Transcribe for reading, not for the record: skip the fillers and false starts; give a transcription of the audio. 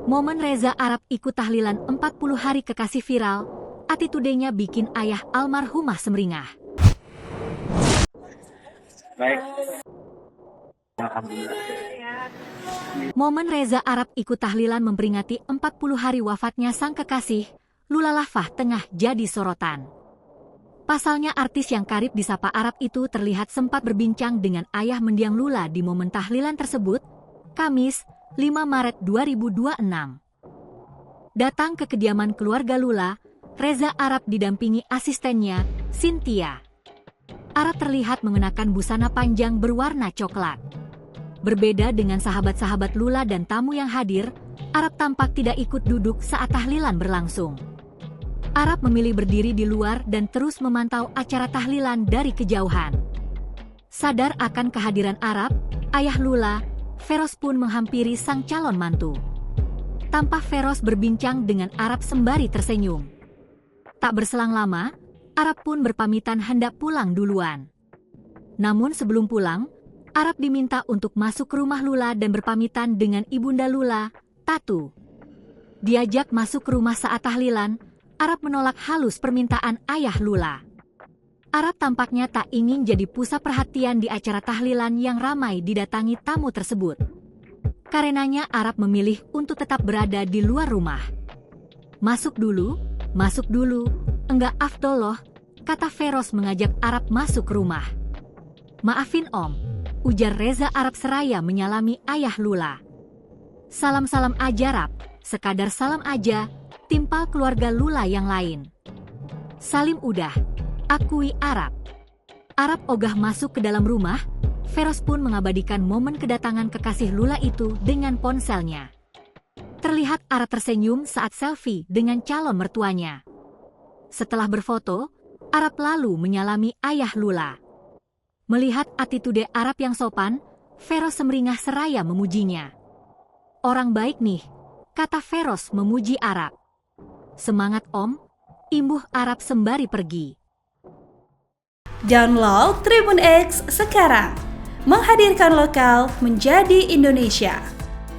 Momen Reza Arab ikut tahlilan 40 hari kekasih viral, attitude-nya bikin ayah almarhumah semringah. Baik. Alhamdulillah. Momen Reza Arab ikut tahlilan memperingati 40 hari wafatnya sang kekasih, Lula Lafah tengah jadi sorotan. Pasalnya artis yang karib disapa Arab itu terlihat sempat berbincang dengan ayah mendiang Lula di momen tahlilan tersebut, Kamis, 5 Maret 2026. Datang ke kediaman keluarga Lula, Reza Arab didampingi asistennya, Cynthia. Arab terlihat mengenakan busana panjang berwarna coklat. Berbeda dengan sahabat-sahabat Lula dan tamu yang hadir, Arab tampak tidak ikut duduk saat tahlilan berlangsung. Arab memilih berdiri di luar dan terus memantau acara tahlilan dari kejauhan. Sadar akan kehadiran Arab, ayah Lula, Feroz pun menghampiri sang calon mantu. Tampak Feroz berbincang dengan Arab sembari tersenyum. Tak berselang lama, Arab pun berpamitan hendak pulang duluan. Namun sebelum pulang, Arab diminta untuk masuk ke rumah Lula dan berpamitan dengan ibunda Lula, Tatu. Diajak masuk ke rumah saat tahlilan, Arab menolak halus permintaan ayah Lula. Arab tampaknya tak ingin jadi pusat perhatian di acara tahlilan yang ramai didatangi tamu tersebut. Karenanya Arab memilih untuk tetap berada di luar rumah. Masuk dulu, enggak afdol loh, kata Feroz mengajak Arab masuk ke rumah. Maafin om, ujar Reza Arab seraya menyalami ayah Lula. Salam-salam aja Rab, sekadar salam aja, timpal keluarga Lula yang lain. Salim udah, akui Arab. Arab ogah masuk ke dalam rumah, Feroz pun mengabadikan momen kedatangan kekasih Lula itu dengan ponselnya. Terlihat Arab tersenyum saat selfie dengan calon mertuanya. Setelah berfoto, Arab lalu menyalami ayah Lula. Melihat attitude Arab yang sopan, Feroz semringah seraya memujinya. Orang baik nih, kata Feroz memuji Arab. Semangat om, imbuh Arab sembari pergi. Download Tribun X sekarang, menghadirkan lokal menjadi Indonesia.